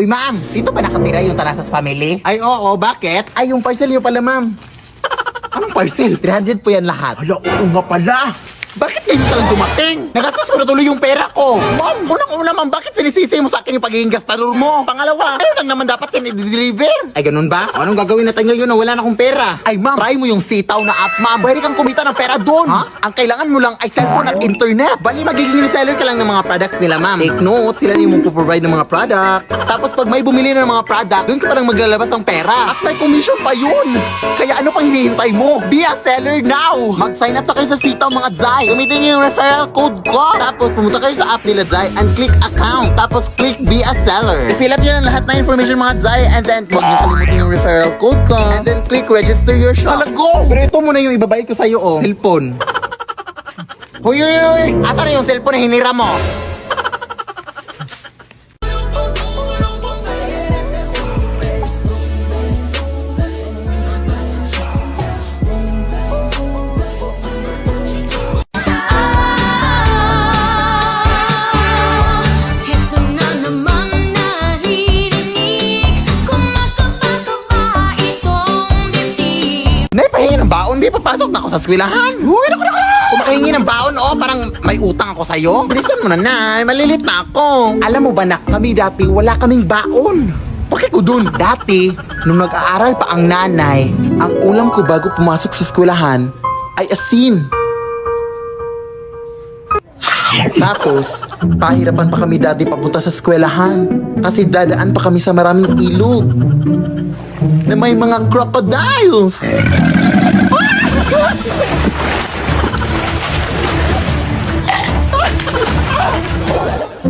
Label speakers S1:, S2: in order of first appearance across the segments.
S1: Uy, ma'am, dito ba nakatira yung Talasas family? Ay, oo, bakit? Ay, yung parcel niyo pala, ma'am. Anong parcel? 300 po yan lahat.
S2: Hala, oo nga pala.
S1: Bakit kayo talang dumating? Nagastos ko na tuloy yung pera ko. Ma'am, unang-una ma'am, bakit sinisisi mo sa akin yung pagiging gastador mo? Pangalawa, ayun lang naman dapat yan i-deliver. Ay, ganun ba? O, anong gagawin natin ngayon na wala na akong pera? Ay, ma'am, try mo yung sitaw na app, ma'am. Pwede kang kumita ng pera doon. Ha? Ang kailangan mo lang ay cellphone at internet. Bali, magiging reseller ka lang ng mga products nila, ma'am. Take note, sila na yung provide ng mga products. Tapos pag may bumili na ng mga product, doon ka parang maglalabas ng pera. At may commission pa yun. Kaya ano pang hinihintay mo? Be a seller now! Mag-sign up na kayo sa sitaw, mga Zai. Gamitin niyo yung referral code ko. Tapos pumunta kayo sa app nila Zai and click account. Tapos click be a seller. I-fill up nyo ng lahat na information, mga Zai. And then huwag niyo kalimutin yung referral code ko. And then click register your shop. Talago! Pero ito muna yung ibabayad ko sa'yo, oh. Cellphone. Huy! Ata na yung cellphone na hinira mo? Baon, di papasok na ako sa eskwelahan. Uy, naku. Kumakahingi ng baon, oh, parang may utang ako sa'yo. Bilisan mo na, Nay, malilit na ako. Alam mo ba, nak, kami dati wala kaming baon. Bakit ko dun? Dati, nung nag-aaral pa ang nanay, ang ulam ko bago pumasok sa eskwelahan ay asin. Tapos, pahirapan pa kami dati papunta sa eskwelahan kasi dadaan pa kami sa maraming ilog na may mga crocodiles.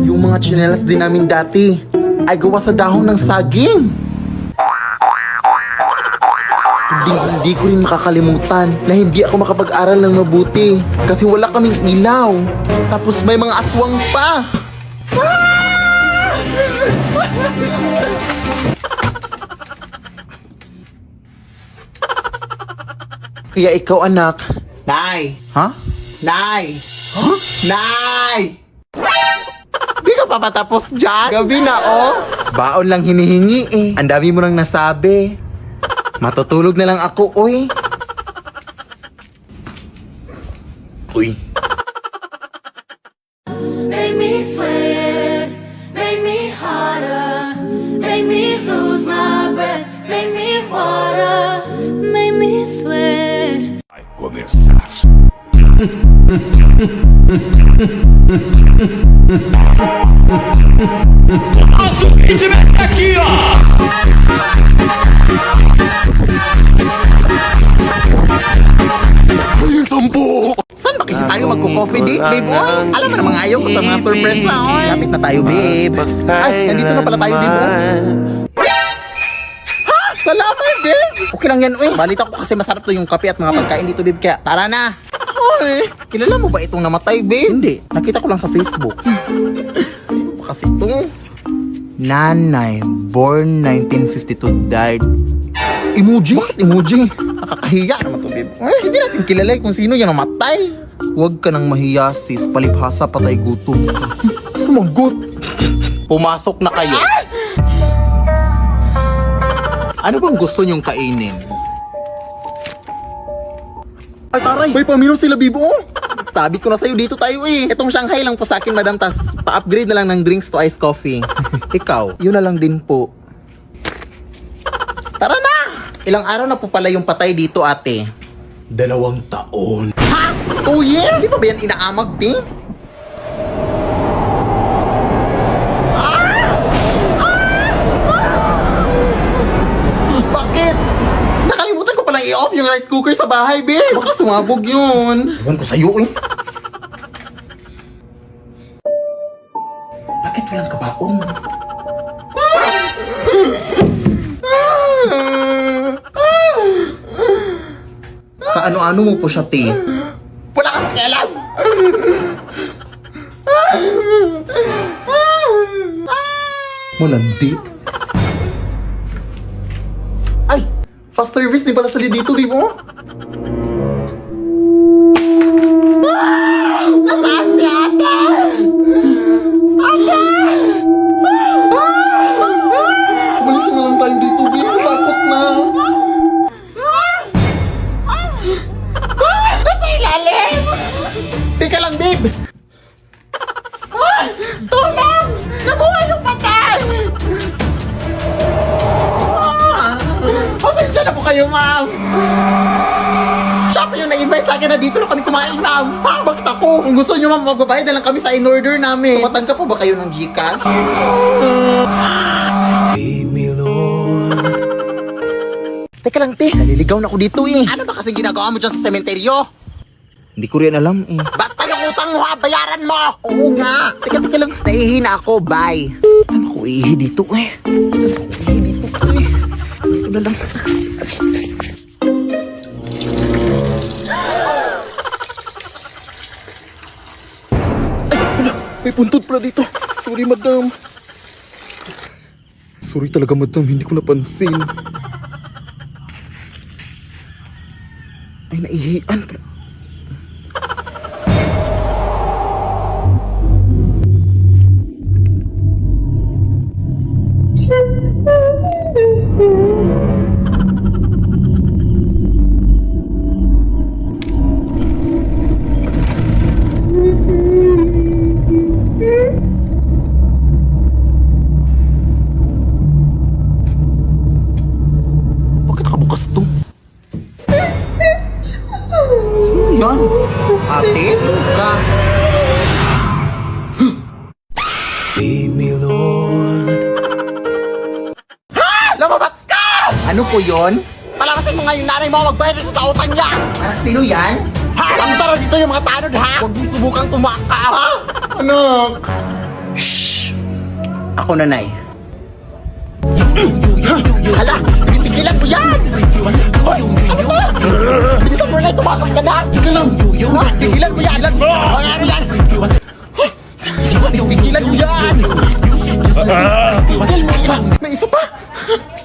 S1: Yung mga tsinelas din namin dati ay gawa sa dahon ng saging. Hindi ko rin makakalimutan na hindi ako makapag-aral ng mabuti kasi wala kaming ilaw. Tapos may mga aswang pa. Kaya ikaw, anak. Nay! Ha? Nay! Ha? Nay! Di ka pa patapos dyan? Gabi na, oh! Baon lang hinihingi, eh. Ang dami mo nang nasabi. Matutulog na lang ako, oy. Uy.
S3: Make me sweat, make me harder, make me lose my breath, make me water, make me sweat.
S2: Vai começar. Nosso ritmo é aqui, ó.
S1: Uy, yung sampo! Saan ba kasi tayo magko-coffee date, babe? Oy, alam mo namang ayaw ko sa mga surprise na, oy. Lapit na tayo, babe. Ay, nandito na pala tayo, babe, oh. Ha? Salamat, babe! Okay lang yan, uy. Balita ko kasi masarap to yung kape at mga pagkain dito, babe. Kaya, tara na! Oy, kilala mo ba itong namatay, babe? Hindi. Nakita ko lang sa Facebook. Kasi ito. Nanay, born 1952, died. Emoji? Bakit emoji? Nakakahiya naman to, babe. Ay, hindi natin kilala kung sino yung namatay. Huwag ka nang mahiya, sis. Palibhasa, patay gutom. Sumagot. Pumasok na kayo. Ano bang gusto nyong kainin? Ay, taray! May pamino sila, Bibo! Sabi ko na sa'yo, dito tayo eh. Itong Shanghai lang po sa akin, madam. Tas pa-upgrade na lang ng drinks to iced coffee. Ikaw, yun na lang din po. Tara na! Ilang araw na po pala yung patay dito, ate?
S2: 2 taon.
S1: Ha? 2 years? Di ba ba yan inaamag, di? Bakit? Nakalimutan ko palang i-off yung rice cooker sa bahay, babe. Baka sumabog yun. Ewan ko sa'yo, eh. Bakit walang kabaong? Kaano-ano mo po siya, te? Wala kang pakialam! Malandi. Ay! Fast service din pala sali dito, di mo? Nasaan si ate? Ate! kayo, ma'am. Siya pa yung nag-invite sa akin na dito na kami kumain, ma'am. Ha? Bakit ako? Kung gusto nyo, ma'am, magbabayad na lang kami sa in-order namin. Tumatan ka po ba kayo ng Gcash?
S2: Lead me, Lord.
S1: Teka lang, te. Naliligaw na ako dito eh. Ano ba kasing ginagawa mo dyan sa sementeryo?
S4: Hindi ko rin alam eh.
S1: Basta yung utang mo ha, bayaran mo! Oo nga. Teka lang. Nahihina ako, bye.
S4: Ano ko ihi dito eh?
S1: Ihi dito eh.
S4: Ito na lang.
S1: May puntod pala dito. Sorry, madam. Sorry talaga, madam. Hindi ko napansin. Ay, naihian pala. Bakit nakabukas to? Sino yan? Ate? Ka?
S2: Lead me, Lord.
S1: Lumabas ka! Ano po yun? Palakasin mo nga yung nanay mo magbayad na siya sa utang niya! Parang sino yan? Ha? Ang tara dito yung mga tanod ha! Huwag mong subukang tumaka ha! Anak! Shhh! Ako nanay. Hala! Sige, tigilan mo yan! Hoy! Ano to? Bilisan mo na, tumakas ka na! Tigilan! Ha? Tigilan mo yan! Hoy, ano yan? Hoy! Tigilan mo yan! Tigil mo yan! May isa pa!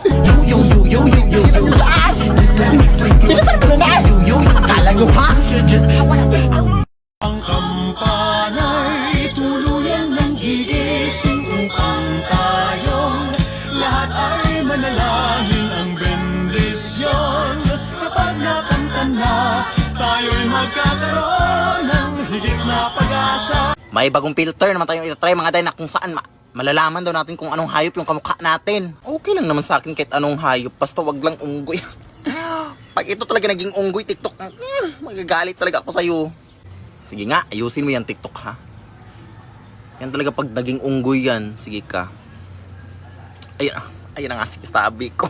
S1: Tigilan mo yan! Bilisan mo na! Kala nyo ha?
S5: Ang kampana'y tuluyan ng gigising upang tayong lahat ay manalangin ang bendisyon. Kapag nakanta na, tayo'y magkakaroon ng higit na pag-asa.
S1: May bagong filter naman tayong itatry mga day na kung saan malalaman daw natin kung anong hayop yung kamukha natin. Okay lang naman sa akin kahit anong hayop, basta wag lang unggoy. Pag ito talaga naging unggoy TikTok, magagalit talaga ako sa'yo. Sige nga, ayusin mo yan TikTok ha. Yan talaga pag naging unggoy yan, sige ka. Ayan na nga sabi ko.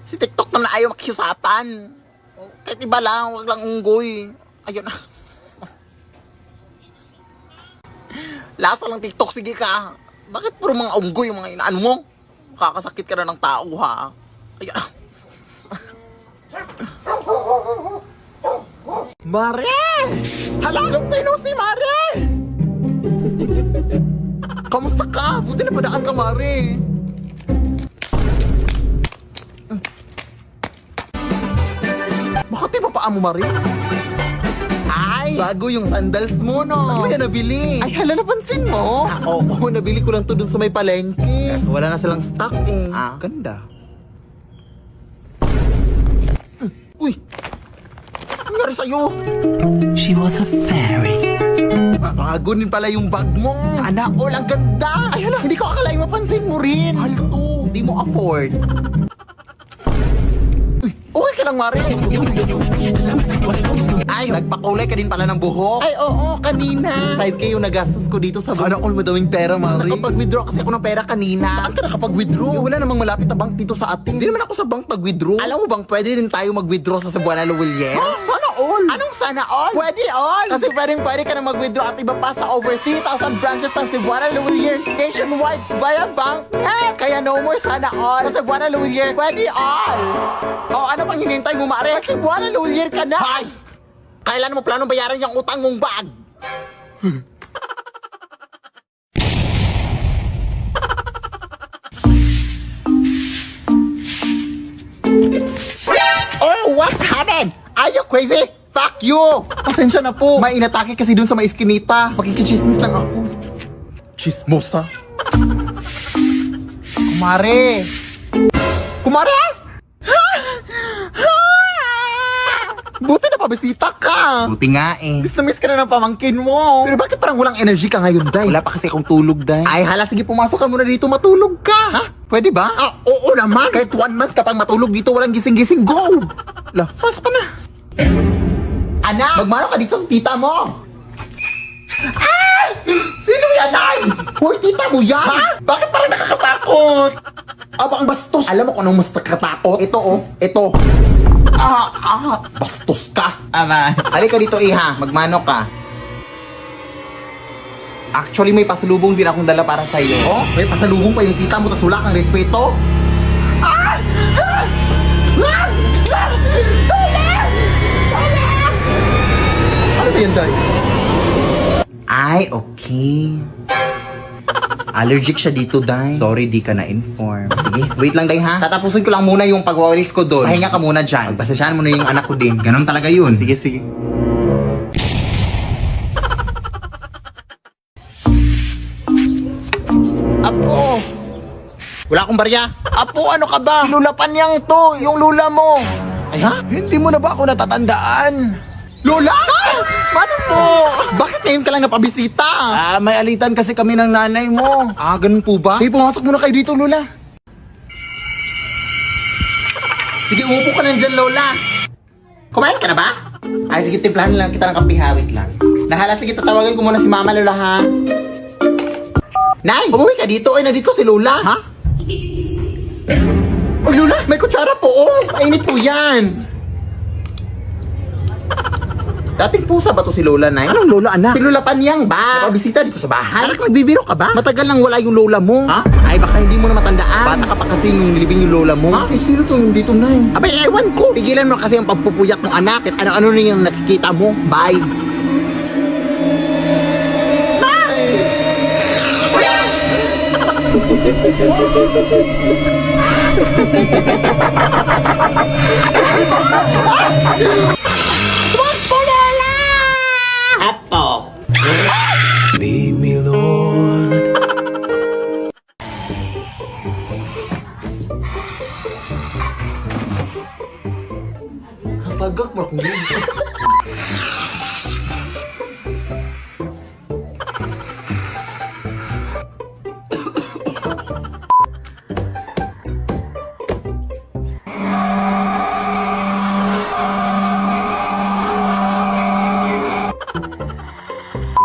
S1: Si TikTok na ayaw makiusapan. Kahit iba lang, wag lang unggoy. Ayun na. Lasa lang TikTok, sige ka. Bakit puro mga unggoy yung mga inaano mo? Kakasakit ka na ng tao ha. Ayun na. Mare! Hala, long time no see, Mare! Kamusta ka? Buti na padaan ka, Mare. Bakit yung papaa mo, Mare? Ay, bago yung sandals mo, no? Ano yan nabili? Ay, hala, napansin mo? Oo, nabili ko lang to dun sa may palengke. Kaso wala na silang stock eh. Ganda. Uy! Ano nangyari sa'yo?
S6: She was a fairy.
S1: Bago din pala yung bag mo. Sana all, ang ganda. Ay, hala, hindi ko akalaing mapansin mo rin. Mahal to. Hindi mo afford. Uy, okay ka lang, Mare. Ay, nagpakulay ka din pala ng buhok. Ay, oo, kanina. 5K yung nagastos ko dito sa Sana all madawing pera, Mare. Nakapag-withdraw kasi ako ng pera kanina. Saan ka nakapag-withdraw? Wala namang malapit na bank dito sa atin. Hindi naman ako sa bank mag-withdraw. Alam mo bang pwede din tayo mag-withdraw sa Cebuana Luwilier? Sana all. Anong sana all? Pwede all. Kasi pwede ka na mag-withdraw at iba pa sa over 3,000 branches ng Cebuana Luwilier nationwide via bank. Kaya no more sana all. Sa Cebuana Luwilier, pwede all. O, ano pang hinintay mo, Mare? Sa Cebuana Luwilier ka na. Hay! Kailan mo planong bayaran yung utang mong bag? Oh, what happened? Are you crazy? Fuck you! Pasensya na po. May inatake kasi dun sa may iskinita. Makikichismis lang ako. Chismosa. Kumare! Kumare! Buti na napabisita ka.
S4: Buti nga eh.
S1: Miss na miss ka na ng pamangkin mo. Pero bakit parang walang energy ka ngayon, Day?
S4: Wala pa kasi akong tulog, Day.
S1: Ay, hala, sige, pumasok ka muna dito, matulog ka.
S4: Ha? Pwede ba?
S1: Ah, oo naman. Kahit 1 month ka pang matulog dito, walang gising-gising, go!
S4: Lah,
S1: Pasok ka na. Anak, magmano ka dito sa tita mo. Ay! Sino yan, Ay? Hoy, tita mo yan? Ha? Bakit parang nakakatakot? Abang bastos. Alam mo kung anong mas nakakatakot? Ito, oh. Ito. Bastos ka.
S4: Aray. Halika dito, Iha. Magmano ka. Actually, may pasalubong din akong dala para sa'yo.
S1: Oh, may pasalubong pa yung tita mo, tas wala kang respeto. Ah! Ah! Ah! Ah! Tulong! Tulong! Ano ba yan, Day?
S4: Ay, okay. Allergic siya dito, Day. Sorry, di ka na-inform. Sige, wait lang, Day, ha? Tatapusin ko lang muna yung pagwawalis ko doon. Pahinga ka muna dyan. Pagpasensyahan mo na yung anak ko din. Ganon talaga yun. Sige, sige.
S1: Apo! Wala akong barya. Apo, ano ka ba? Lulapan yang to, yung lula mo. Ay, ha? Hindi mo na ba ako natatandaan? Lola? Paano po? Bakit ngayon ka lang napabisita?
S4: May alitan kasi kami ng nanay mo.
S1: Ganun po ba? Sige, pumasok muna kayo dito, Lola. Sige, umupo ka na dyan, Lola. Kumain ka na ba?
S4: Ay, sige, timplahan lang kita ng kape, ha? Wait lang.
S1: Nahala, sige, tatawagan ko muna si Mama, Lola, ha? Nay, umuwi ka dito. Ay, nandito si Lola. Ha? Ay, Lola, may kutsara po, oh. Mainit po yan. Dating pusa ba to si Lola, Nay?
S4: Anong lola, anak?
S1: Si Lola Panyang ba? Napabisita dito sa bahay.
S4: Anak, nagbibiro ka ba?
S1: Matagal lang wala yung lola mo.
S4: Ha?
S1: Ay, baka hindi mo na matandaan.
S4: Bata ka pa kasi nung nilibing yung lola mo.
S1: Ha? Eh, sino to yung dito, Nay? Abay, ewan ko. Pigilan mo kasi ang pagpupuyak ng anak. At ano-ano na yung nakikita mo. Bye. Apo!
S2: Lead me, Lord.
S1: Tagak mo akong dito.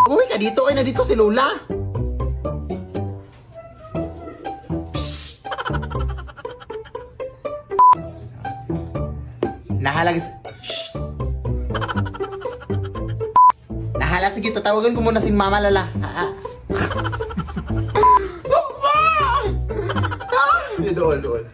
S1: Umuwi ka dito. Ay, nandito si Lola.
S4: Nahalag... Shh! Nahala, sige, tatawagan ko muna si Mama Lola.
S1: Doon, doon.